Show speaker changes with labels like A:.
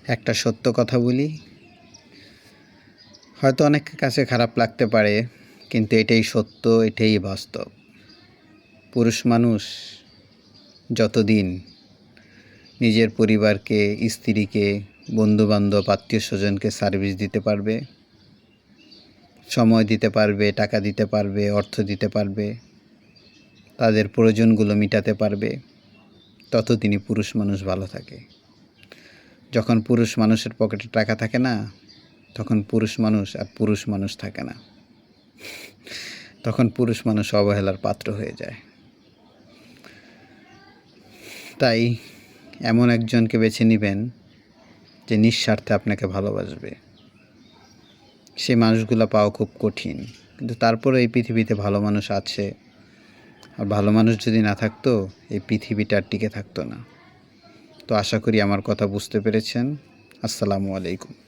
A: একটা সত্য কথা বলি, হয়তো অনেকের কাছে খারাপ লাগতে পারে, কিন্তু এটাই সত্য, এটাই বাস্তব। পুরুষ মানুষ যতদিন নিজের পরিবারকে, স্ত্রীকে, বন্ধুবান্ধব, আত্মীয়-স্বজনকে সার্ভিস দিতে পারবে, সময় দিতে পারবে, টাকা দিতে পারবে, অর্থ দিতে পারবে, তাদের প্রয়োজনগুলো মিটাতে পারবে, ততদিনই পুরুষ মানুষ ভালো থাকে। যখন পুরুষ মানুষের পকেটে টাকা থাকে না, তখন পুরুষ মানুষ আর পুরুষ মানুষ থাকে না। তখন পুরুষ মানুষ অবহেলার পাত্র হয়ে যায়। তাই এমন একজনকে বেছে নেবেন যে নিঃস্বার্থে আপনাকে ভালোবাসবে। সেই মানুষগুলো পাওয়া খুব কঠিন, কিন্তু তারপরে এই পৃথিবীতে ভালো মানুষ আছে। আর ভালো মানুষ যদি না থাকতো, এই পৃথিবীটা আর টিকে থাকতো না। তো আশা করি আমার কথা বুঝতে পেরেছেন। আসসালামু আলাইকুম।